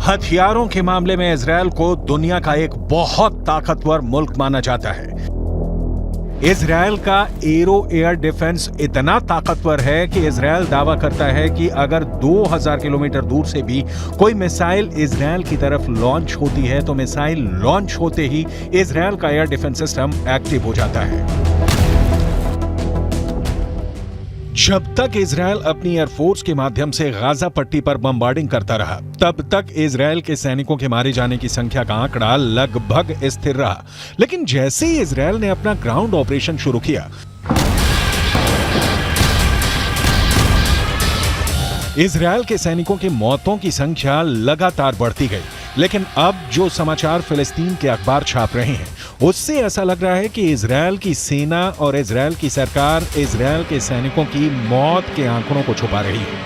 हथियारों के मामले में इजरायल को दुनिया का एक बहुत ताकतवर मुल्क माना जाता है। इजरायल का एरो एयर डिफेंस इतना ताकतवर है कि इजरायल दावा करता है कि अगर 2000 किलोमीटर दूर से भी कोई मिसाइल इजरायल की तरफ लॉन्च होती है तो मिसाइल लॉन्च होते ही इजरायल का एयर डिफेंस सिस्टम एक्टिव हो जाता है। जब तक इजरायल अपनी एयरफोर्स के माध्यम से गाजा पट्टी पर बमबार्डिंग करता रहा, तब तक इजरायल के सैनिकों के मारे जाने की संख्या का आंकड़ा लगभग स्थिर रहा। लेकिन जैसे ही इजरायल ने अपना ग्राउंड ऑपरेशन शुरू किया, इजरायल के सैनिकों की मौतों की संख्या लगातार बढ़ती गई। लेकिन अब जो समाचार फिलिस्तीन के अखबार छाप रहे हैं, उससे ऐसा लग रहा है कि इजरायल की सेना और इजरायल की सरकार इजरायल के सैनिकों की मौत के आंकड़ों को छुपा रही है।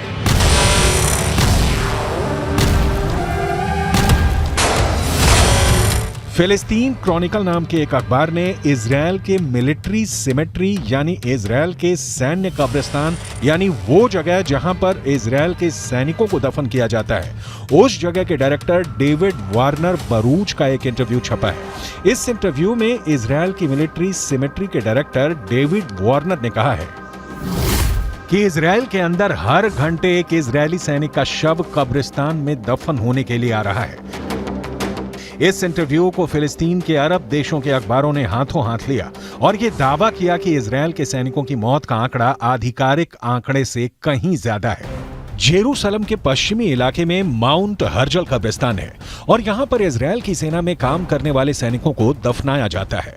फिलिस्तीन क्रॉनिकल नाम के एक अखबार ने इजरायल के मिलिट्री सिमेट्री यानी इजरायल के सैन्य कब्रिस्तान यानी वो जगह जहां पर इजरायल के सैनिकों को दफन किया जाता है, उस जगह के डायरेक्टर डेविड वार्नर बरूच का एक इंटरव्यू छपा है। इस इंटरव्यू में इजरायल की मिलिट्री सिमेट्री के डायरेक्टर डेविड वार्नर ने कहा है कि इजरायल के अंदर हर घंटे एक इजरायली सैनिक का शव कब्रिस्तान में दफन होने के लिए आ रहा है। इस इंटरव्यू को फिलिस्तीन के अरब देशों के अखबारों ने हाथों हाथ लिया और यह दावा किया कि इजरायल के सैनिकों की मौत का आंकड़ा आधिकारिक आंकड़े से कहीं ज्यादा है। जेरूसलम के पश्चिमी इलाके में माउंट हर्जल कब्रिस्तान है और यहां पर इजरायल की सेना में काम करने वाले सैनिकों को दफनाया जाता है।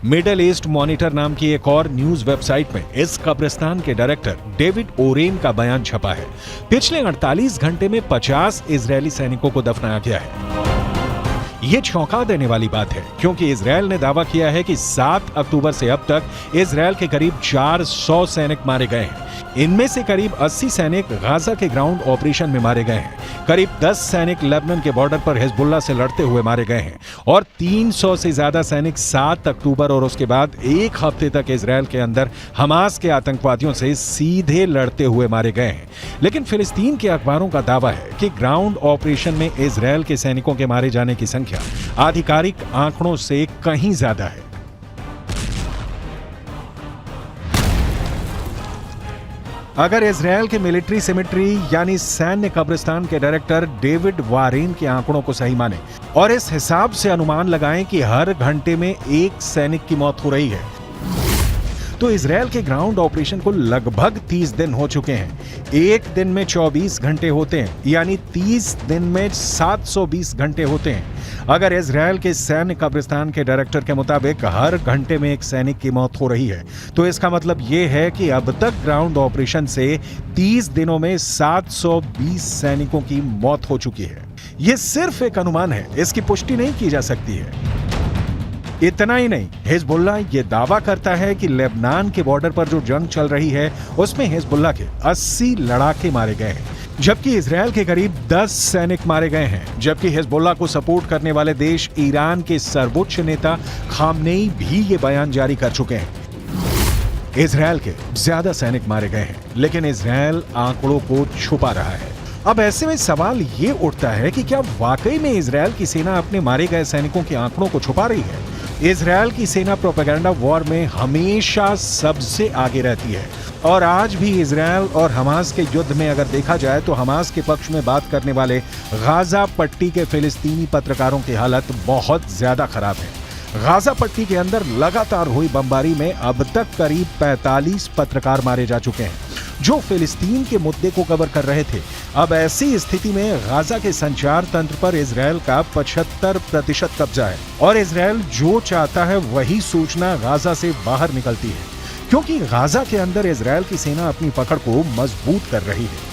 मिडल ईस्ट मॉनिटर नाम की एक और न्यूज वेबसाइट में इस कब्रिस्तान के डायरेक्टर डेविड ओरेन का बयान छपा है। पिछले 48 घंटे में 50 इजरायली सैनिकों को दफनाया गया है। ये चौंका देने वाली बात है क्योंकि इजरायल ने दावा किया है कि 7 अक्टूबर से अब तक इजरायल के करीब 400 सैनिक मारे गए हैं। इनमें से करीब 80 सैनिक गाजा के ग्राउंड ऑपरेशन में मारे गए हैं। करीब 10 सैनिक लेबनान के बॉर्डर पर हिजबुल्लाह से लड़ते हुए मारे गए हैं और 300 से ज्यादा सैनिक 7 अक्टूबर और उसके बाद एक हफ्ते तक इजरायल के अंदर हमास के आतंकवादियों से सीधे लड़ते हुए मारे गए हैं। लेकिन फिलिस्तीन के अखबारों का दावा है कि ग्राउंड ऑपरेशन में इजरायल के सैनिकों के मारे जाने की संख्या आधिकारिक आंकड़ों से कहीं ज्यादा है। अगर इजरायल के मिलिट्री सिमेट्री यानी सैन्य कब्रिस्तान के डायरेक्टर डेविड वारेन के आंकड़ों को सही माने और इस हिसाब से अनुमान लगाएं कि हर घंटे में एक सैनिक की मौत हो रही है, तो इजरायल के ग्राउंड ऑपरेशन को लगभग 30 दिन हो चुके हैं। एक दिन में 24 घंटे होते हैं, यानी 30 दिन में 720 घंटे होते हैं। अगर इजरायल के सैन्य कब्रिस्तान के डायरेक्टर के मुताबिक हर घंटे में एक सैनिक की मौत हो रही है, तो इसका मतलब यह है कि अब तक ग्राउंड ऑपरेशन से 30 दिनों में 720 सैनिकों की मौत हो चुकी है। यह सिर्फ एक अनुमान है, इसकी पुष्टि नहीं की जा सकती है। इतना ही नहीं, हिजबुल्लाह ये दावा करता है कि लेबनान के बॉर्डर पर जो जंग चल रही है उसमें हिजबुल्लाह के 80 लड़ाके मारे गए हैं, जबकि इजरायल के करीब 10 सैनिक मारे गए हैं। जबकि हिजबुल्लाह को सपोर्ट करने वाले देश ईरान के सर्वोच्च नेता खामनेई भी ये बयान जारी कर चुके हैं। इजरायल के ज्यादा सैनिक मारे गए हैं, लेकिन इजरायल आंकड़ों को छुपा रहा है। अब ऐसे में सवाल ये उठता है कि क्या वाकई में इजरायल की सेना अपने मारे गए सैनिकों के आंकड़ों को छुपा रही है? इजरायल की सेना प्रोपेगेंडा वॉर में हमेशा सबसे आगे रहती है और आज भी इजरायल और हमास के युद्ध में अगर देखा जाए तो हमास के पक्ष में बात करने वाले गाजा पट्टी के फिलिस्तीनी पत्रकारों की हालत बहुत ज्यादा खराब है। गाजा पट्टी के अंदर लगातार हुई बमबारी में अब तक करीब 45 पत्रकार मारे जा चुके हैं जो फिलिस्तीन के मुद्दे को कवर कर रहे थे। अब ऐसी स्थिति में गाजा के संचार तंत्र पर इजरायल का 75% कब्जा है और इजरायल जो चाहता है वही सूचना गाजा से बाहर निकलती है, क्योंकि गाजा के अंदर इजरायल की सेना अपनी पकड़ को मजबूत कर रही है।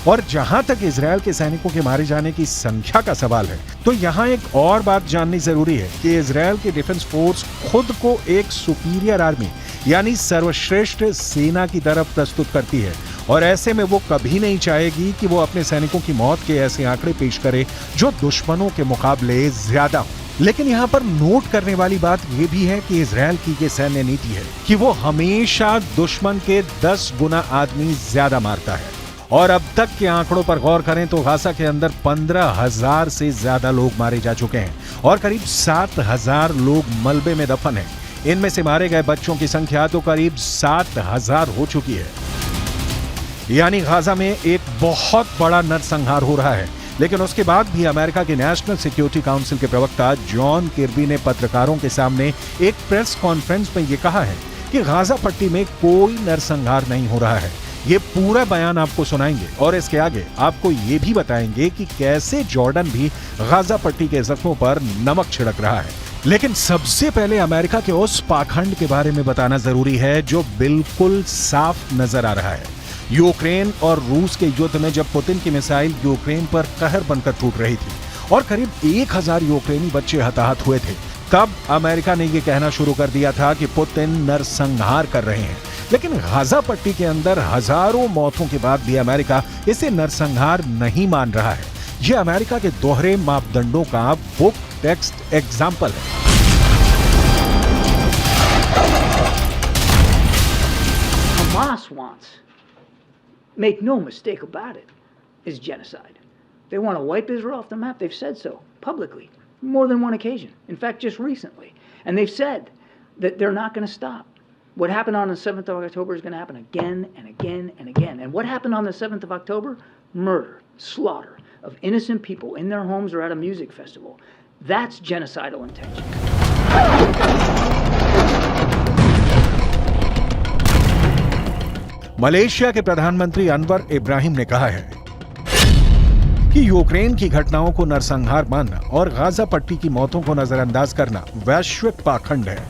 और जहां तक इजरायल के सैनिकों के मारे जाने की संख्या का सवाल है, तो यहां एक और बात जाननी जरूरी है कि इजरायल की डिफेंस फोर्स खुद को एक सुपीरियर आर्मी यानी सर्वश्रेष्ठ सेना की तरफ प्रस्तुत करती है और ऐसे में वो कभी नहीं चाहेगी कि वो अपने सैनिकों की मौत के ऐसे आंकड़े पेश करे जो दुश्मनों के मुकाबले ज्यादा हो। लेकिन यहाँ पर नोट करने वाली बात यह भी है कि इजरायल की ये सैन्य नीति है कि वो हमेशा दुश्मन के 10 गुना आदमी ज्यादा मारता है और अब तक के आंकड़ों पर गौर करें तो गाजा के अंदर 15,000 से ज्यादा लोग मारे जा चुके हैं और करीब 7,000 लोग मलबे में दफन हैं। इनमें से मारे गए बच्चों की संख्या तो करीब 7,000 हो चुकी है। यानी गाजा में एक बहुत बड़ा नरसंहार हो रहा है। लेकिन उसके बाद भी अमेरिका के नेशनल सिक्योरिटी काउंसिल के प्रवक्ता जॉन किर्बी ने पत्रकारों के सामने एक प्रेस कॉन्फ्रेंस में यह कहा है कि गाजा पट्टी में कोई नरसंहार नहीं हो रहा है। ये पूरा बयान आपको सुनाएंगे और इसके आगे आपको ये भी बताएंगे कि कैसे जॉर्डन भी गाजा पट्टी के जख्मों पर नमक छिड़क रहा है। लेकिन सबसे पहले अमेरिका के उस पाखंड के बारे में बताना जरूरी है जो बिल्कुल साफ नजर आ रहा है। यूक्रेन और रूस के युद्ध में जब पुतिन की मिसाइल यूक्रेन पर कहर बनकर टूट रही थी और करीब 1,000 यूक्रेनी बच्चे हताहत हुए थे, तब अमेरिका ने यह कहना शुरू कर दिया था कि पुतिन नरसंहार कर रहे हैं। लेकिन गाजा पट्टी के अंदर हजारों मौतों के बाद भी अमेरिका इसे नरसंहार नहीं मान रहा है। यह अमेरिका के दोहरे मापदंडों का बुक टेक्स्ट एग्जाम्पल है। Hamas wants, make no mistake about it, is genocide. They want to wipe Israel off the map. They've said so publicly, more than one occasion. In fact, just recently. And they've said that they're not going to stop. What happened on the 7th of October is going to happen again and again and again. And what happened on the 7th of October? Murder, slaughter of innocent people in their homes or at a music festival. That's genocidal intention. Malaysia के प्रधानमंत्री अनवर इब्राहिम ने कहा है कि Ukraine की घटनाओं को नरसंहार मानना और गाजा पट्टी की मौतों को नजरअंदाज करना वैश्विक पाखंड है।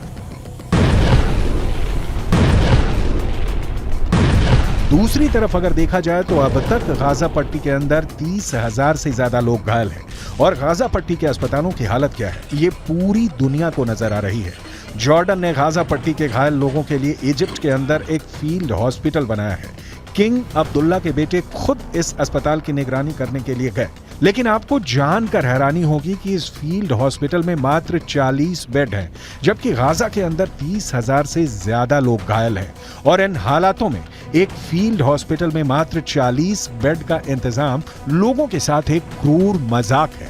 दूसरी तरफ अगर देखा जाए तो अब तक गाजा पट्टी के अंदर 30,000 से ज्यादा लोग घायल हैं और गाजा पट्टी के अस्पतालों की हालत क्या है ये पूरी दुनिया को नजर आ रही है। जॉर्डन ने गाजा पट्टी के घायल लोगों के लिए इजिप्ट के अंदर एक फील्ड हॉस्पिटल बनाया है। किंग अब्दुल्ला के बेटे खुद इस अस्पताल की निगरानी करने के लिए गए। लेकिन आपको जानकर हैरानी होगी कि इस फील्ड हॉस्पिटल में मात्र 40 बेड हैं, जबकि गाजा के अंदर 30,000 से ज्यादा लोग घायल हैं। और इन हालातों में एक फील्ड हॉस्पिटल में मात्र 40 बेड का इंतजाम लोगों के साथ एक क्रूर मजाक है।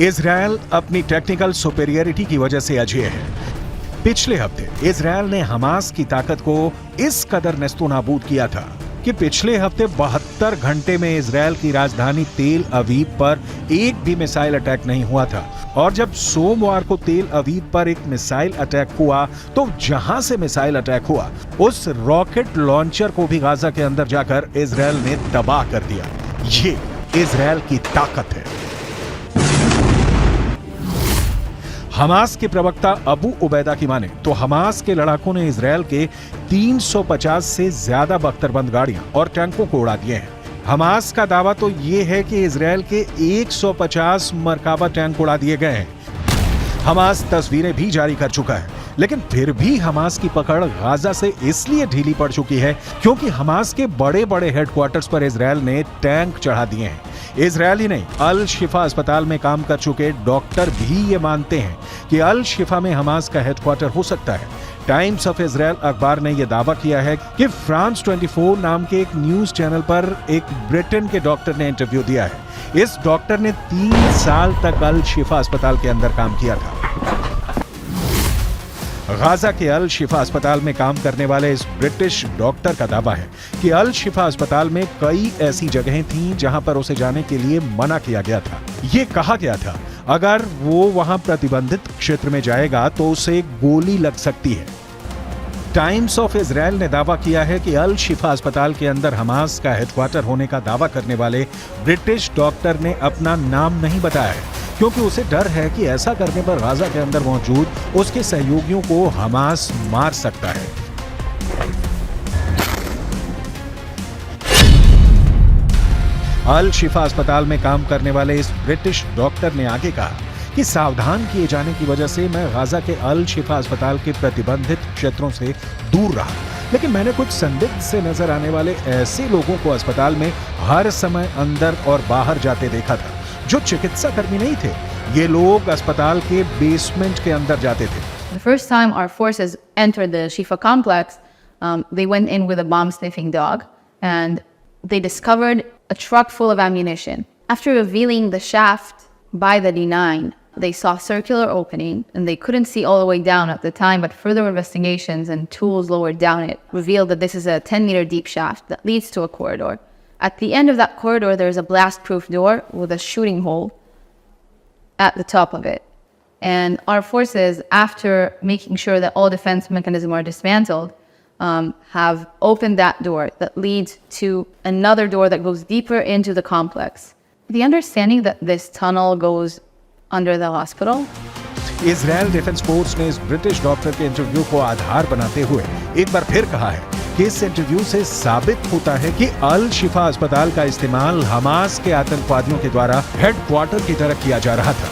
इजरायल अपनी टेक्निकल सुपेरियरिटी की वजह से अजेय है। पिछले हफ्ते इजरायल ने हमास की ताकत को इस कदर नेस्तोनाबूद किया था कि पिछले हफ्ते 72 घंटे में इजरायल की राजधानी तेल अवीव पर एक भी मिसाइल अटैक नहीं हुआ था। और जब सोमवार को तेल अवीव पर एक मिसाइल अटैक हुआ तो जहां से मिसाइल अटैक हुआ उस रॉकेट लॉन्चर को भी गाजा के अंदर जाकर इजरायल ने तबाह कर दिया। ये इजरायल की ताकत है। हमास के प्रवक्ता अबू उबैदा की माने तो हमास के लड़ाकों ने इजरायल के 350 से ज्यादा बख्तरबंद गाड़ियां और टैंकों को उड़ा दिए हैं। हमास का दावा तो ये है कि इजरायल के 150 मरकाबा टैंक उड़ा दिए गए हैं। हमास तस्वीरें भी जारी कर चुका है, लेकिन फिर भी हमास की पकड़ गाजा से इसलिए ढीली पड़ चुकी है क्योंकि हमास के बड़े बड़े हेडक्वार्टर्स पर इजरायल ने टैंक चढ़ा दिए हैं। इजरायल ही नहीं, अल शिफा अस्पताल में काम कर चुके डॉक्टर भी ये मानते हैं कि अल शिफा में हमास का हेडक्वार्टर हो सकता है। टाइम्स ऑफ इजरायल अखबार ने यह दावा किया है कि फ्रांस 24 नाम के एक न्यूज चैनल पर एक ब्रिटेन के डॉक्टर ने इंटरव्यू दिया है। इस डॉक्टर ने 3 साल तक अल शिफा अस्पताल के अंदर काम किया था। गाजा के अल शिफा अस्पताल में काम करने वाले इस ब्रिटिश डॉक्टर का दावा है कि अल शिफा अस्पताल में कई ऐसी जगहें थीं जहां पर उसे जाने के लिए मना किया गया था। ये कहा गया था अगर वो वहां प्रतिबंधित क्षेत्र में जाएगा तो उसे गोली लग सकती है। टाइम्स ऑफ इजराइल ने दावा किया है कि अल शिफा अस्पताल के अंदर हमास का हेडक्वार्टर होने का दावा करने वाले ब्रिटिश डॉक्टर ने अपना नाम नहीं बताया है, क्योंकि उसे डर है कि ऐसा करने पर गाजा के अंदर मौजूद उसके सहयोगियों को हमास मार सकता है। अल शिफा अस्पताल में काम करने वाले इस ब्रिटिश डॉक्टर ने आगे कहा कि सावधान किए जाने की वजह से मैं गाजा के अल शिफा अस्पताल के प्रतिबंधित क्षेत्रों से दूर रहा, लेकिन मैंने कुछ संदिग्ध से नजर आने वाले ऐसे लोगों को अस्पताल में हर समय अंदर और बाहर जाते देखा था जो चिकित्सा कर्मी नहीं थे। ये लोग अस्पताल के बेसमेंट के अंदर जाते थे। The first time our forces entered the Shifa complex, they went in with a bomb-sniffing dog, and they discovered a truck full of ammunition. After revealing the shaft by the D9, they saw a circular opening, and they couldn't see all the way down at the time, but further investigations and tools lowered down it revealed that this is a 10-meter deep shaft that leads to a corridor. At the end of that corridor, there's a blast-proof door with a shooting hole at the top of it. And our forces, after making sure that all defense mechanisms are dismantled, have opened that door that leads to another door that goes deeper into the complex. The understanding that this tunnel goes under the hospital. Israel defence force ने इस British doctor के interview को आधार बनाते हुए एक बार फिर कहा है कि इस इंटरव्यू से साबित होता है कि अल शिफा अस्पताल का इस्तेमाल हमास के आतंकवादियों के द्वारा हेडक्वार्टर की तरह किया जा रहा था।